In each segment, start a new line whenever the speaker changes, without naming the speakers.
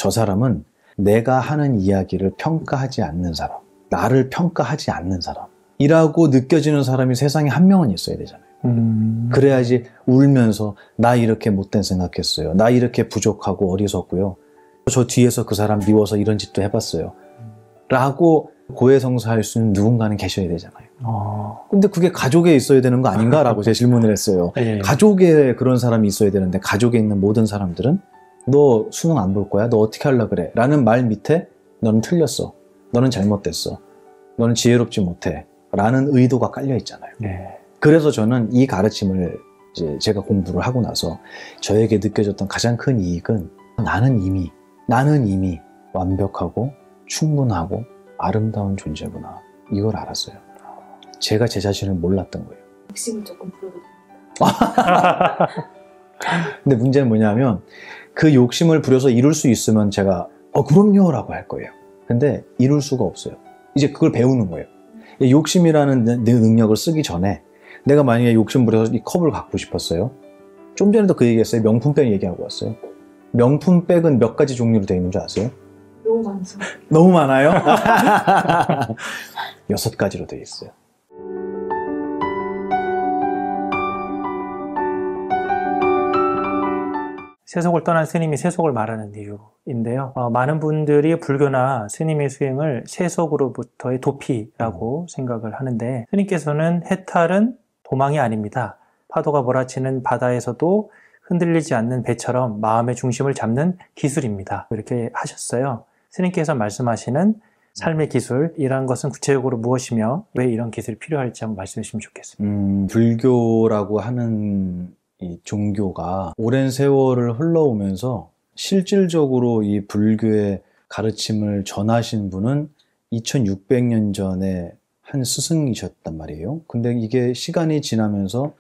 저 사람은 내가 하는 이야기를 평가하지 않는 사람, 나를 평가하지 않는 사람이라고 느껴지는 사람이 세상에 한 명은 있어야 되잖아요. 그래야지 울면서 나 이렇게 못된 생각했어요. 나 이렇게 부족하고 어리석고요. 저 뒤에서 그 사람 미워서 이런 짓도 해봤어요. 라고 고해성사할 수 있는 누군가는 계셔야 되잖아요. 근데 그게 가족에 있어야 되는 거 아닌가라고 제 질문을 했어요.
예.
가족에 그런 사람이 있어야 되는데 가족에 있는 모든 사람들은 너 수능 안 볼 거야? 너 어떻게 하려고 그래? 라는 말 밑에 너는 틀렸어. 너는 잘못됐어. 너는 지혜롭지 못해. 라는 의도가 깔려 있잖아요.
예.
그래서 저는 이 가르침을 이제 제가 공부를 하고 나서 저에게 느껴졌던 가장 큰 이익은 나는 이미 완벽하고 충분하고 아름다운 존재구나. 이걸 알았어요. 제가 제 자신을 몰랐던 거예요.
욕심을 조금 부려도 됩니다.
근데 문제는 뭐냐면 그 욕심을 부려서 이룰 수 있으면 제가 그럼요 라고 할 거예요. 근데 이룰 수가 없어요. 이제 그걸 배우는 거예요. 욕심이라는 능력을 쓰기 전에 내가 만약에 욕심 부려서 이 컵을 갖고 싶었어요. 좀 전에도 그 얘기했어요. 명품백 얘기하고 왔어요. 명품백은 몇 가지 종류로 되어 있는 줄 아세요?
너무 많죠.
너무 많아요? 6가지로 되어 있어요.
세속을 떠난 스님이 세속을 말하는 이유인데요. 많은 분들이 불교나 스님의 수행을 세속으로부터의 도피라고 생각을 하는데, 스님께서는 해탈은 도망이 아닙니다. 파도가 몰아치는 바다에서도 흔들리지 않는 배처럼 마음의 중심을 잡는 기술입니다. 이렇게 하셨어요. 스님께서 말씀하시는 삶의 기술이라는 것은 구체적으로 무엇이며 왜 이런 기술이 필요할지 한번 말씀해 주시면 좋겠습니다.
불교라고 하는 이 종교가 오랜 세월을 흘러오면서 실질적으로 이 불교의 가르침을 전하신 분은 2600년 전에 한 스승이셨단 말이에요. 근데 이게 시간이 지나면서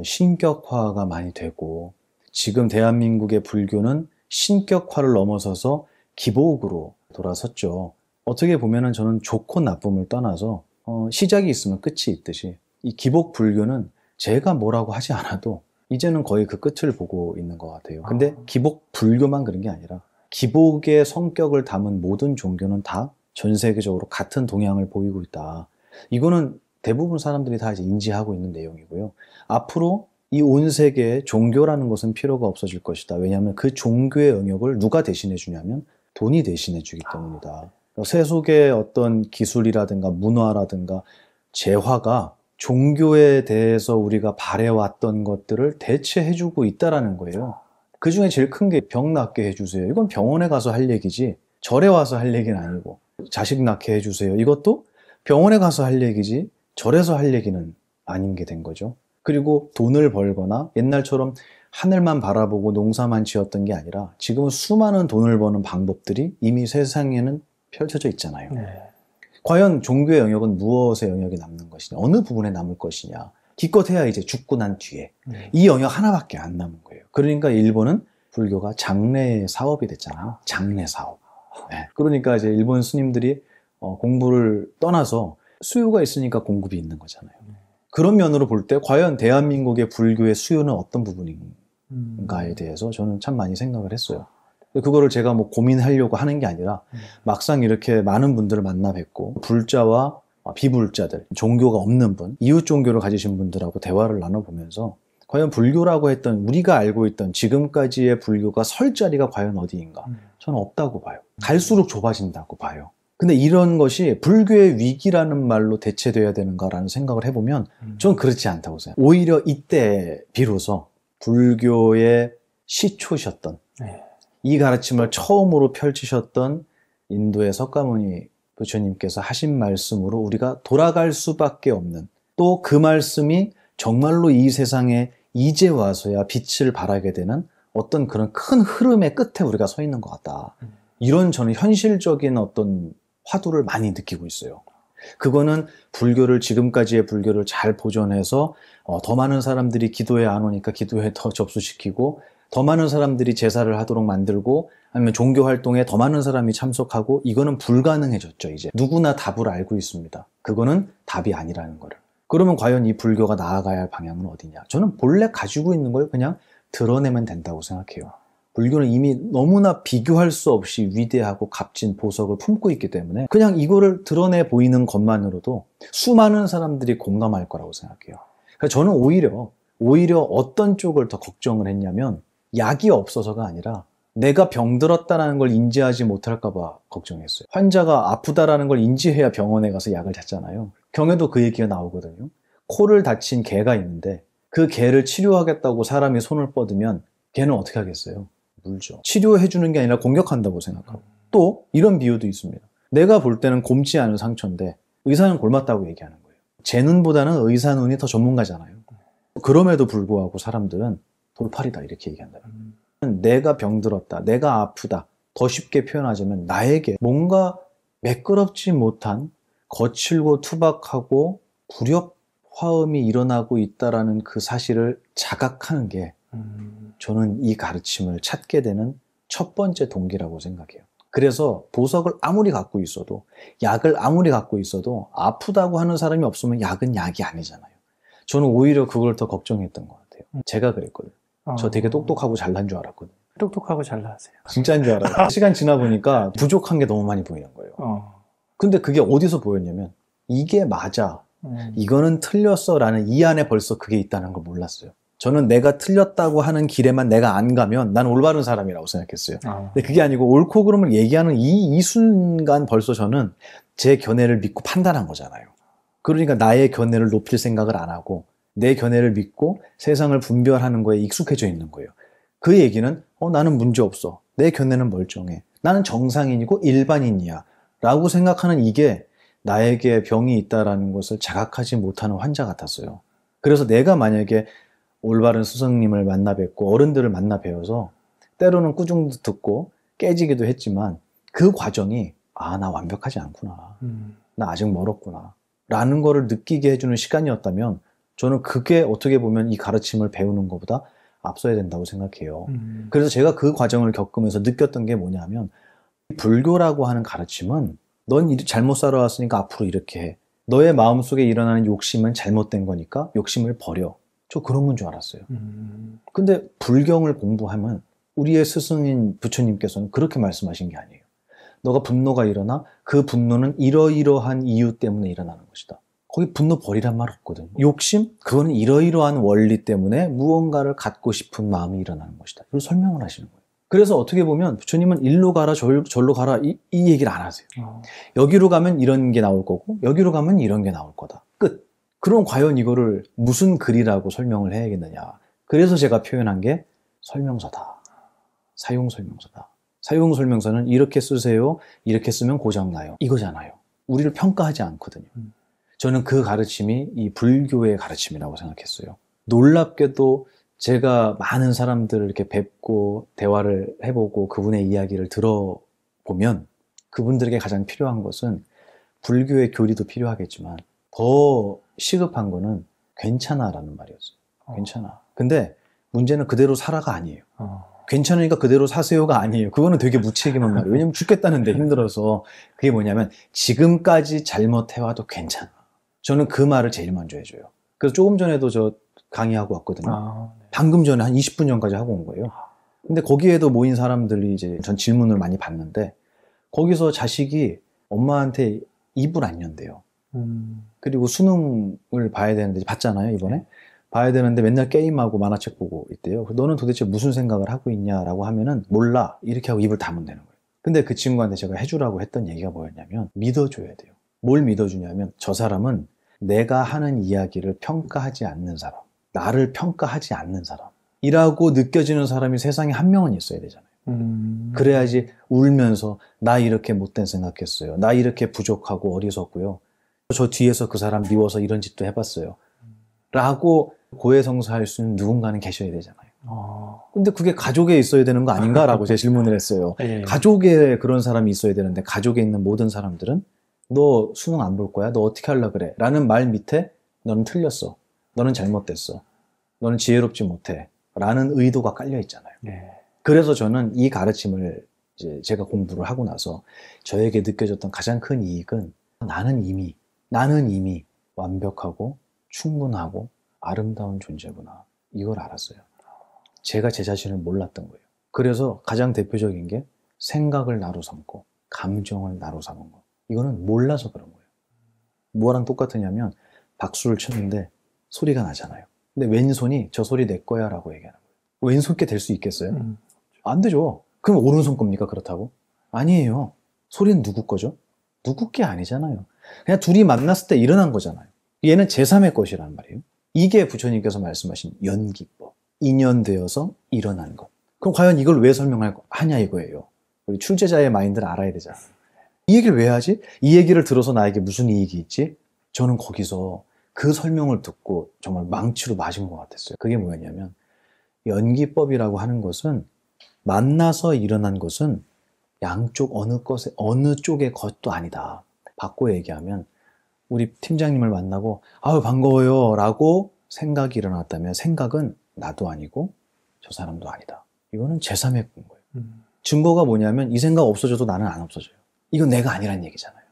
신격화가 많이 되고 지금 대한민국의 불교는 신격화를 넘어서서 기복으로 돌아섰죠. 어떻게 보면은 저는 좋고 나쁨을 떠나서 시작이 있으면 끝이 있듯이 이 기복 불교는 제가 뭐라고 하지 않아도 이제는 거의 그 끝을 보고 있는 것 같아요. 근데 기복 불교만 그런 게 아니라 기복의 성격을 담은 모든 종교는 다 전 세계적으로 같은 동향을 보이고 있다. 이거는 대부분 사람들이 다 이제 인지하고 있는 내용이고요. 앞으로 이 온 세계에 종교라는 것은 필요가 없어질 것이다. 왜냐하면 그 종교의 영역을 누가 대신해 주냐면 돈이 대신해 주기 때문이다. 세속의 어떤 기술이라든가 문화라든가 재화가 종교에 대해서 우리가 바래왔던 것들을 대체해주고 있다라는 거예요. 그 중에 제일 큰 게 병 낫게 해주세요. 이건 병원에 가서 할 얘기지 절에 와서 할 얘기는 아니고, 자식 낳게 해주세요. 이것도 병원에 가서 할 얘기지 절에서 할 얘기는 아닌 게 된 거죠. 그리고 돈을 벌거나 옛날처럼 하늘만 바라보고 농사만 지었던 게 아니라 지금은 수많은 돈을 버는 방법들이 이미 세상에는 펼쳐져 있잖아요.
네.
과연 종교의 영역은 무엇의 영역이 남는 것이냐, 어느 부분에 남을 것이냐. 기껏해야 이제 죽고 난 뒤에 이 영역 하나밖에 안 남은 거예요. 그러니까 일본은 불교가 장래 사업이 됐잖아요. 장래 사업. 네. 그러니까 이제 일본 스님들이 공부를 떠나서 수요가 있으니까 공급이 있는 거잖아요. 그런 면으로 볼 때 과연 대한민국의 불교의 수요는 어떤 부분인가에 대해서 저는 참 많이 생각을 했어요. 그거를 제가 뭐 고민하려고 하는 게 아니라 막상 이렇게 많은 분들을 만나 뵙고 불자와 비불자들, 종교가 없는 분, 이웃 종교를 가지신 분들하고 대화를 나눠보면서 과연 불교라고 했던, 우리가 알고 있던 지금까지의 불교가 설 자리가 과연 어디인가? 저는 없다고 봐요. 갈수록 좁아진다고 봐요. 근데 이런 것이 불교의 위기라는 말로 대체돼야 되는가라는 생각을 해보면 저는 그렇지 않다고 생각해요. 오히려 이때 비로소 불교의 시초셨던, 이 가르침을 처음으로 펼치셨던 인도의 석가모니 부처님께서 하신 말씀으로 우리가 돌아갈 수밖에 없는, 또 그 말씀이 정말로 이 세상에 이제 와서야 빛을 발하게 되는 어떤 그런 큰 흐름의 끝에 우리가 서 있는 것 같다. 이런 저는 현실적인 어떤 화두를 많이 느끼고 있어요. 그거는 불교를, 지금까지의 불교를 잘 보존해서 더 많은 사람들이 기도에 안 오니까 기도에 더 접수시키고, 더 많은 사람들이 제사를 하도록 만들고, 아니면 종교 활동에 더 많은 사람이 참석하고, 이거는 불가능해졌죠. 이제 누구나 답을 알고 있습니다. 그거는 답이 아니라는 거를. 그러면 과연 이 불교가 나아가야 할 방향은 어디냐? 저는 본래 가지고 있는 걸 그냥 드러내면 된다고 생각해요. 불교는 이미 너무나 비교할 수 없이 위대하고 값진 보석을 품고 있기 때문에 그냥 이거를 드러내 보이는 것만으로도 수많은 사람들이 공감할 거라고 생각해요. 그래서 저는 오히려 어떤 쪽을 더 걱정을 했냐면 약이 없어서가 아니라 내가 병들었다는 걸 인지하지 못할까 봐 걱정했어요. 환자가 아프다라는 걸 인지해야 병원에 가서 약을 찾잖아요. 경에도 그 얘기가 나오거든요. 코를 다친 개가 있는데 그 개를 치료하겠다고 사람이 손을 뻗으면 개는 어떻게 하겠어요? 물죠. 치료해주는 게 아니라 공격한다고 생각하고. 또 이런 비유도 있습니다. 내가 볼 때는 곰지 않은 상처인데 의사는 골맞다고 얘기하는 거예요. 제 눈보다는 의사 눈이 더 전문가잖아요. 그럼에도 불구하고 사람들은 돌팔이다 이렇게 얘기한다. 내가 병들었다, 내가 아프다, 더 쉽게 표현하자면 나에게 뭔가 매끄럽지 못한 거칠고 투박하고 불협화음이 일어나고 있다라는 그 사실을 자각하는 게 저는 이 가르침을 찾게 되는 첫 번째 동기라고 생각해요. 그래서 보석을 아무리 갖고 있어도, 약을 아무리 갖고 있어도 아프다고 하는 사람이 없으면 약은 약이 아니잖아요. 저는 오히려 그걸 더 걱정했던 것 같아요. 제가 그랬거든요. 저 되게 똑똑하고 잘난 줄 알았거든요.
똑똑하고 잘나세요.
진짜인 줄 알아요. 시간 지나 보니까 부족한 게 너무 많이 보이는 거예요. 근데 그게 어디서 보였냐면 이게 맞아, 이거는 틀렸어 라는 이 안에 벌써 그게 있다는 걸 몰랐어요. 저는 내가 틀렸다고 하는 길에만 내가 안 가면 난 올바른 사람이라고 생각했어요. 근데 그게 아니고 옳고 그름을 얘기하는 이 순간 벌써 저는 제 견해를 믿고 판단한 거잖아요. 그러니까 나의 견해를 높일 생각을 안 하고 내 견해를 믿고 세상을 분별하는 거에 익숙해져 있는 거예요. 그 얘기는 나는 문제 없어, 내 견해는 멀쩡해, 나는 정상인이고 일반인이야 라고 생각하는 이게 나에게 병이 있다는 것을 자각하지 못하는 환자 같았어요. 그래서 내가 만약에 올바른 스승님을 만나 뵙고 어른들을 만나 뵈어서 때로는 꾸중도 듣고 깨지기도 했지만 그 과정이 나 완벽하지 않구나, 나 아직 멀었구나 라는 거를 느끼게 해주는 시간이었다면 저는 그게 어떻게 보면 이 가르침을 배우는 것보다 앞서야 된다고 생각해요. 그래서 제가 그 과정을 겪으면서 느꼈던 게 뭐냐면 불교라고 하는 가르침은 넌 잘못 살아왔으니까 앞으로 이렇게 해, 너의 마음속에 일어나는 욕심은 잘못된 거니까 욕심을 버려. 저 그런 건 줄 알았어요. 근데 불경을 공부하면 우리의 스승인 부처님께서는 그렇게 말씀하신 게 아니에요. 너가 분노가 일어나 그 분노는 이러이러한 이유 때문에 일어나는 것이다. 거기 분노 버리란 말 없거든요. 욕심? 그거는 이러이러한 원리 때문에 무언가를 갖고 싶은 마음이 일어나는 것이다. 이걸 설명을 하시는 거예요. 그래서 어떻게 보면 부처님은 일로 가라 절로 가라 이 얘기를 안 하세요. 여기로 가면 이런 게 나올 거고 여기로 가면 이런 게 나올 거다. 끝. 그럼 과연 이거를 무슨 글이라고 설명을 해야겠느냐. 그래서 제가 표현한 게 설명서다. 사용설명서다. 사용설명서는 이렇게 쓰세요, 이렇게 쓰면 고장나요, 이거잖아요. 우리를 평가하지 않거든요. 저는 그 가르침이 이 불교의 가르침이라고 생각했어요. 놀랍게도 제가 많은 사람들을 이렇게 뵙고 대화를 해보고 그분의 이야기를 들어보면 그분들에게 가장 필요한 것은 불교의 교리도 필요하겠지만 더 시급한 거는 괜찮아 라는 말이었어요. 괜찮아. 근데 문제는 그대로 살아가 아니에요. 괜찮으니까 그대로 사세요가 아니에요. 그거는 되게 무책임한 말이에요. 왜냐면 죽겠다는데 힘들어서. 그게 뭐냐면 지금까지 잘못해와도 괜찮아. 저는 그 말을 제일 먼저 해줘요. 그래서 조금 전에도 저 강의하고 왔거든요.
네.
방금 전에 한 20분 전까지 하고 온 거예요. 근데 거기에도 모인 사람들이 이제 전 질문을 많이 받는데 거기서 엄마한테 입을 안 연대요. 그리고 수능을 봐야 되는데 봤잖아요, 이번에. 봐야 되는데 맨날 게임하고 만화책 보고 있대요. 너는 도대체 무슨 생각을 하고 있냐라고 하면은 몰라 이렇게 하고 입을 다문다는 거예요. 근데 그 친구한테 제가 해주라고 했던 얘기가 뭐였냐면 믿어줘야 돼요. 뭘 믿어주냐면 저 사람은 내가 하는 이야기를 평가하지 않는 사람, 나를 평가하지 않는 사람이라고 느껴지는 사람이 세상에 한 명은 있어야 되잖아요. 그래야지 울면서 나 이렇게 못된 생각했어요, 나 이렇게 부족하고 어리석고요, 저 뒤에서 그 사람 미워서 이런 짓도 해봤어요 라고 고해성사할 수 있는 누군가는 계셔야 되잖아요. 근데 그게 가족에 있어야 되는 거 아닌가라고 제 질문을 했어요.
예.
가족에 그런 사람이 있어야 되는데 가족에 있는 모든 사람들은 너 수능 안 볼 거야? 너 어떻게 하려고 그래? 라는 말 밑에 너는 틀렸어, 너는 잘못됐어, 너는 지혜롭지 못해 라는 의도가 깔려 있잖아요.
네.
그래서 저는 이 가르침을 이제 제가 공부를 하고 나서 저에게 느껴졌던 가장 큰 이익은 나는 이미 완벽하고 충분하고 아름다운 존재구나, 이걸 알았어요. 제가 제 자신을 몰랐던 거예요. 그래서 가장 대표적인 게 생각을 나로 삼고 감정을 나로 삼은 거. 이거는 몰라서 그런 거예요. 뭐랑 똑같으냐면 박수를 쳤는데 소리가 나잖아요. 근데 왼손이 저 소리 내 거야 라고 얘기하는 거예요. 왼손께 될 수 있겠어요? 안 되죠. 그럼 오른손 겁니까? 그렇다고? 아니에요. 소리는 누구 거죠? 누구 게 아니잖아요. 그냥 둘이 만났을 때 일어난 거잖아요. 얘는 제3의 것이란 말이에요. 이게 부처님께서 말씀하신 연기법. 인연되어서 일어난 것. 그럼 과연 이걸 왜 하냐 이거예요. 우리 출제자의 마인드를 알아야 되잖아요. 이 얘기를 왜 하지? 이 얘기를 들어서 나에게 무슨 이익이 있지? 저는 거기서 그 설명을 듣고 정말 망치로 맞은 것 같았어요. 그게 뭐였냐면 연기법이라고 하는 것은 만나서 일어난 것은 양쪽 어느 쪽의 것도 아니다. 바꿔 얘기하면 우리 팀장님을 만나고 아유 반가워요 라고 생각이 일어났다면 생각은 나도 아니고 저 사람도 아니다. 이거는 제3의 거예요. 증거가 뭐냐면 이 생각 없어져도 나는 안 없어져요. 이건 내가 아니란 얘기잖아요.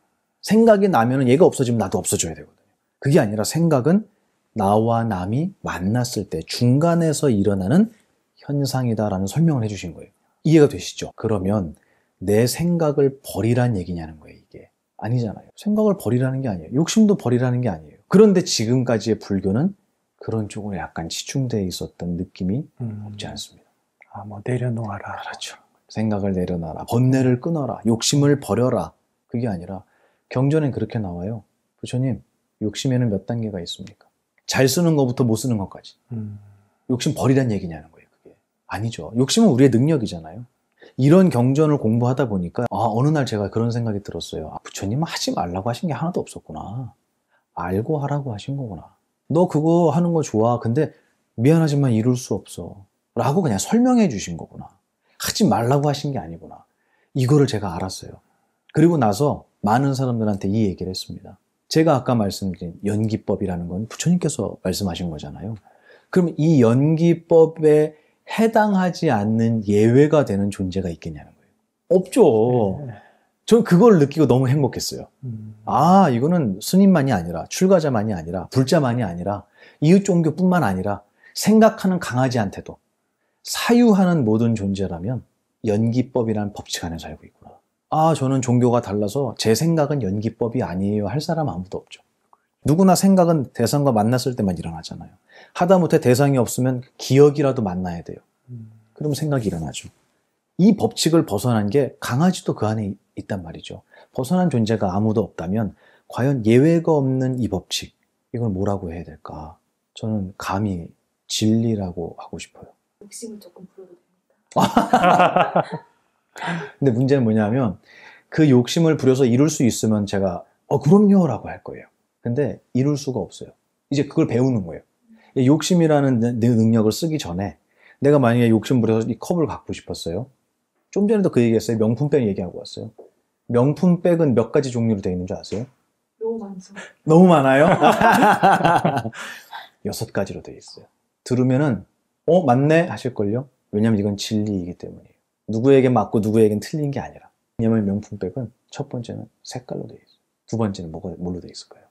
생각이 나면 얘가 없어지면 나도 없어져야 되거든요. 그게 아니라 생각은 나와 남이 만났을 때 중간에서 일어나는 현상이다라는 설명을 해주신 거예요. 이해가 되시죠? 그러면 내 생각을 버리란 얘기냐는 거예요, 이게. 아니잖아요. 생각을 버리라는 게 아니에요. 욕심도 버리라는 게 아니에요. 그런데 지금까지의 불교는 그런 쪽으로 약간 치중되어 있었던 느낌이 없지 않습니다.
뭐 내려놓아라.
그렇죠. 생각을 내려놔라. 번뇌를 끊어라. 욕심을 버려라. 그게 아니라 경전엔 그렇게 나와요. 부처님, 욕심에는 몇 단계가 있습니까? 잘 쓰는 것부터 못 쓰는 것까지. 욕심 버리란 얘기냐는 거예요, 그게. 아니죠. 욕심은 우리의 능력이잖아요. 이런 경전을 공부하다 보니까 어느 날 제가 그런 생각이 들었어요. 부처님은 하지 말라고 하신 게 하나도 없었구나. 알고 하라고 하신 거구나. 너 그거 하는 거 좋아. 근데 미안하지만 이룰 수 없어. 라고 그냥 설명해 주신 거구나. 하지 말라고 하신 게 아니구나. 이거를 제가 알았어요. 그리고 나서 많은 사람들한테 이 얘기를 했습니다. 제가 아까 말씀드린 연기법이라는 건 부처님께서 말씀하신 거잖아요. 그럼 이 연기법에 해당하지 않는 예외가 되는 존재가 있겠냐는 거예요. 없죠. 저는 그걸 느끼고 너무 행복했어요. 이거는 스님만이 아니라 출가자만이 아니라 불자만이 아니라 이웃 종교뿐만 아니라 생각하는 강아지한테도 사유하는 모든 존재라면 연기법이라는 법칙 안에 살고 있구나. 저는 종교가 달라서 제 생각은 연기법이 아니에요 할 사람 아무도 없죠. 누구나 생각은 대상과 만났을 때만 일어나잖아요. 하다못해 대상이 없으면 기억이라도 만나야 돼요. 그러면 생각이 일어나죠. 이 법칙을 벗어난 게 강아지도 그 안에 있단 말이죠. 벗어난 존재가 아무도 없다면 과연 예외가 없는 이 법칙, 이걸 뭐라고 해야 될까? 저는 감히 진리라고 하고 싶어요.
욕심을 조금 부려도 됩니다.
근데 문제는 뭐냐면 그 욕심을 부려서 이룰 수 있으면 제가 그럼요 라고 할 거예요. 근데 이룰 수가 없어요. 이제 그걸 배우는 거예요. 욕심이라는 능력을 쓰기 전에 내가 만약에 욕심 부려서 이 컵을 갖고 싶었어요. 좀 전에도 그 얘기했어요. 명품백 얘기하고 왔어요. 명품백은 몇 가지 종류로 되어 있는 줄 아세요?
너무 많죠.
너무 많아요? 6가지로 되어 있어요. 들으면은 맞네 하실걸요? 왜냐면 이건 진리이기 때문이에요. 누구에게 맞고 누구에겐 틀린 게 아니라. 왜냐면 명품백은 첫 번째는 색깔로 되어 있어요. 두 번째는 뭘로 되어 있을까요?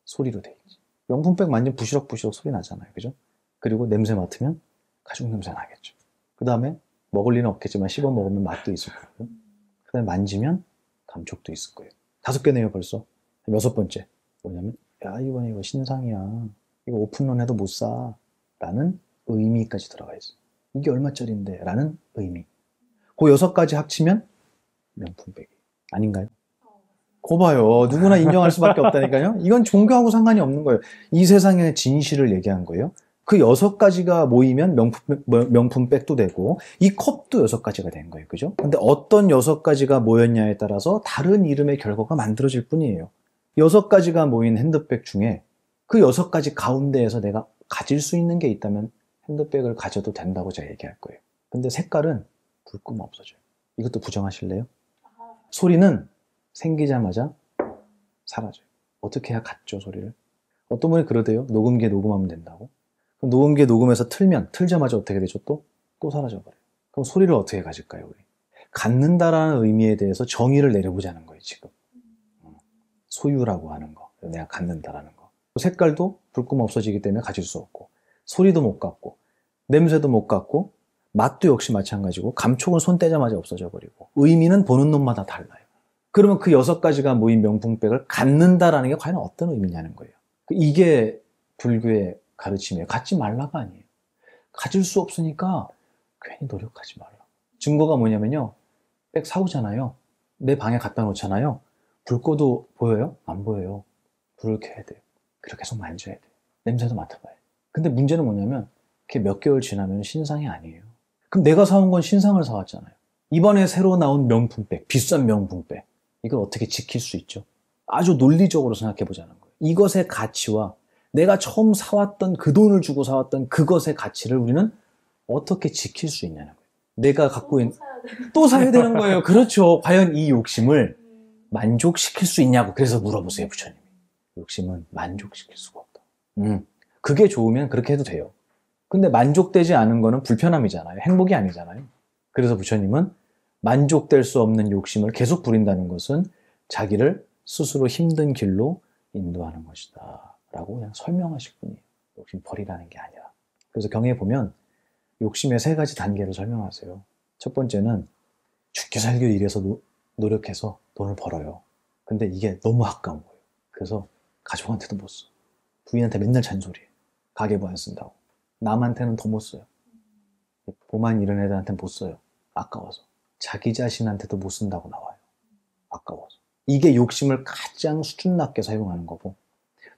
소리로 되어 있지. 명품백 만지면 부시럭부시럭 소리 나잖아요. 그죠? 그리고 냄새 맡으면 가죽 냄새 나겠죠. 그 다음에 먹을 리는 없겠지만 씹어 먹으면 맛도 있을 거고요. 그 다음에 만지면 감촉도 있을 거예요. 5개네요 벌써. 6번째 뭐냐면 이번에 이거 신상이야. 이거 오픈런 해도 못 사. 라는 의미까지 들어가 있어요. 이게 얼마짜리인데? 라는 의미. 그 6가지 합치면 명품백이 아닌가요? 거 봐요. 누구나 인정할 수밖에 없다니까요. 이건 종교하고 상관이 없는 거예요. 이 세상의 진실을 얘기한 거예요. 그 6가지가 모이면 명품백도 되고 이 컵도 6가지가 된 거예요. 그죠? 근데 어떤 6가지가 모였냐에 따라서 다른 이름의 결과가 만들어질 뿐이에요. 6가지가 모인 핸드백 중에 그 6가지 가운데에서 내가 가질 수 있는 게 있다면 핸드백을 가져도 된다고 제가 얘기할 거예요. 근데 색깔은 불끈 없어져요. 이것도 부정하실래요? 소리는 생기자마자 사라져요. 어떻게 해야 같죠, 소리를? 어떤 분이 그러대요. 녹음기에 녹음하면 된다고. 그럼 녹음기에 녹음해서 틀자마자 어떻게 되죠? 또 사라져버려요. 그럼 소리를 어떻게 가질까요, 우리? 갖는다라는 의미에 대해서 정의를 내려보자는 거예요, 지금. 소유라고 하는 거. 내가 갖는다라는 거. 색깔도 불끈 없어지기 때문에 가질 수 없고, 소리도 못 갖고, 냄새도 못 갖고, 맛도 역시 마찬가지고 감촉은 손 떼자마자 없어져 버리고 의미는 보는 놈마다 달라요. 그러면 그 6가지가 모인 명품백을 갖는다라는 게 과연 어떤 의미냐는 거예요. 이게 불교의 가르침이에요. 갖지 말라가 아니에요. 가질 수 없으니까 괜히 노력하지 말라. 증거가 뭐냐면요. 백 사오잖아요. 내 방에 갖다 놓잖아요. 불 꺼도 보여요? 안 보여요. 불을 켜야 돼요. 그렇게 계속 만져야 돼요. 냄새도 맡아봐야 돼요. 근데 문제는 뭐냐면 그게 몇 개월 지나면 신상이 아니에요. 그럼 내가 사온 건 신상을 사왔잖아요. 이번에 새로 나온 명품백, 비싼 명품백, 이걸 어떻게 지킬 수 있죠? 아주 논리적으로 생각해 보자는 거예요. 이것의 가치와 내가 처음 사왔던 그 돈을 주고 사왔던 그것의 가치를 우리는 어떻게 지킬 수 있냐는 거예요. 내가 갖고 있는 또 사야 되는 거예요. 그렇죠. 과연 이 욕심을 만족시킬 수 있냐고. 그래서 물어보세요, 부처님이. 욕심은 만족시킬 수가 없다. 그게 좋으면 그렇게 해도 돼요. 근데 만족되지 않은 거는 불편함이잖아요. 행복이 아니잖아요. 그래서 부처님은 만족될 수 없는 욕심을 계속 부린다는 것은 자기를 스스로 힘든 길로 인도하는 것이다 라고 그냥 설명하실 뿐이에요. 욕심 버리라는 게 아니라. 그래서 경에 보면 욕심의 3가지 단계를 설명하세요. 첫 번째는 죽게 살기 위해서 노력해서 돈을 벌어요. 근데 이게 너무 아까운 거예요. 그래서 가족한테도 못 써. 부인한테 맨날 잔소리해. 가계부 안 쓴다고. 남한테는 더 못 써요. 보만 이런 애들한테는 못 써요. 아까워서. 자기 자신한테도 못 쓴다고 나와요. 아까워서. 이게 욕심을 가장 수준 낮게 사용하는 거고,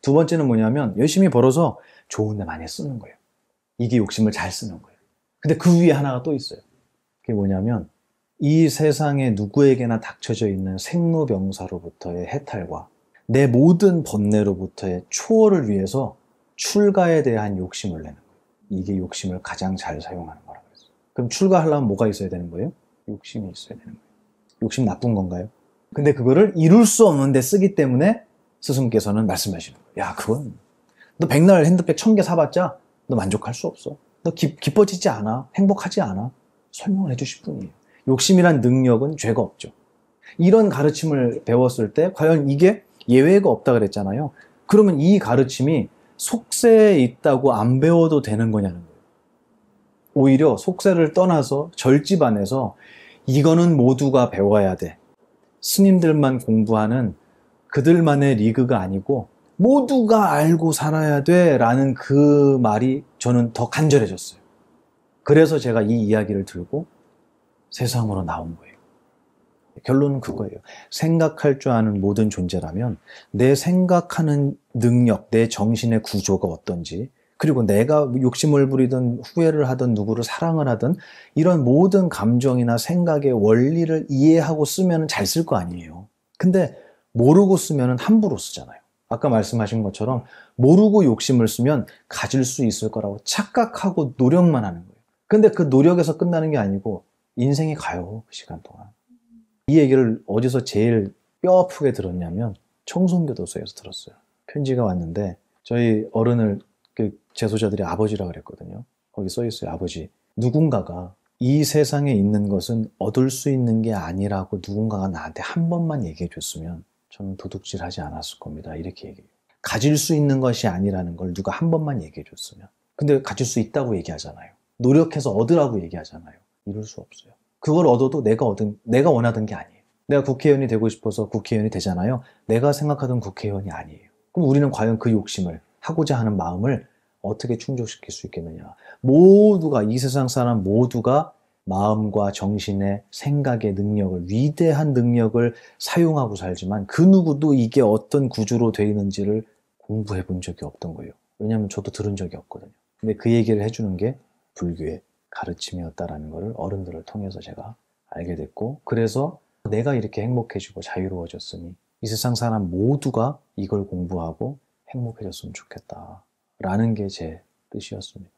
두 번째는 뭐냐면 열심히 벌어서 좋은 데 많이 쓰는 거예요. 이게 욕심을 잘 쓰는 거예요. 근데 그 위에 하나가 또 있어요. 그게 뭐냐면 이 세상에 누구에게나 닥쳐져 있는 생로병사로부터의 해탈과 내 모든 번뇌로부터의 초월을 위해서 출가에 대한 욕심을 내는 거예요. 이게 욕심을 가장 잘 사용하는 거라고 했어요. 그럼 출가하려면 뭐가 있어야 되는 거예요? 욕심이 있어야 되는 거예요. 욕심 나쁜 건가요? 근데 그거를 이룰 수 없는데 쓰기 때문에 스승께서는 말씀하시는 거예요. 야, 그건 너 백날 핸드백 1000개 사봤자 너 만족할 수 없어. 너 기뻐지지 않아. 행복하지 않아. 설명을 해주실 뿐이에요. 욕심이란 능력은 죄가 없죠. 이런 가르침을 배웠을 때 과연 이게 예외가 없다 그랬잖아요. 그러면 이 가르침이 속세에 있다고 안 배워도 되는 거냐는 거예요. 오히려 속세를 떠나서 절집안에서 이거는 모두가 배워야 돼. 스님들만 공부하는 그들만의 리그가 아니고 모두가 알고 살아야 돼 라는 그 말이 저는 더 간절해졌어요. 그래서 제가 이 이야기를 들고 세상으로 나온 거예요. 결론은 그거예요. 생각할 줄 아는 모든 존재라면 내 생각하는 능력, 내 정신의 구조가 어떤지, 그리고 내가 욕심을 부리든 후회를 하든 누구를 사랑을 하든 이런 모든 감정이나 생각의 원리를 이해하고 쓰면 잘 쓸 거 아니에요. 근데 모르고 쓰면 함부로 쓰잖아요. 아까 말씀하신 것처럼 모르고 욕심을 쓰면 가질 수 있을 거라고 착각하고 노력만 하는 거예요. 근데 그 노력에서 끝나는 게 아니고 인생이 가요, 그 시간 동안. 이 얘기를 어디서 제일 뼈 아프게 들었냐면 청송교도소에서 들었어요. 편지가 왔는데 저희 어른을 그 재소자들이 아버지라 그랬거든요. 거기 써 있어요. 아버지, 누군가가 이 세상에 있는 것은 얻을 수 있는 게 아니라고 누군가가 나한테 한 번만 얘기해 줬으면 저는 도둑질하지 않았을 겁니다. 이렇게 얘기해요. 가질 수 있는 것이 아니라는 걸 누가 한 번만 얘기해 줬으면. 근데 가질 수 있다고 얘기하잖아요. 노력해서 얻으라고 얘기하잖아요. 이룰 수 없어요. 그걸 얻어도 내가 원하던 게 아니에요. 내가 국회의원이 되고 싶어서 국회의원이 되잖아요. 내가 생각하던 국회의원이 아니에요. 그럼 우리는 과연 그 욕심을, 하고자 하는 마음을 어떻게 충족시킬 수 있겠느냐. 모두가, 이 세상 사람 모두가 마음과 정신의 생각의 능력을, 위대한 능력을 사용하고 살지만 그 누구도 이게 어떤 구조로 되어 있는지를 공부해 본 적이 없던 거예요. 왜냐하면 저도 들은 적이 없거든요. 근데 그 얘기를 해주는 게 불교의 가르침이었다라는 것을 어른들을 통해서 제가 알게 됐고, 그래서 내가 이렇게 행복해지고 자유로워졌으니 이 세상 사람 모두가 이걸 공부하고 행복해졌으면 좋겠다라는 게 제 뜻이었습니다.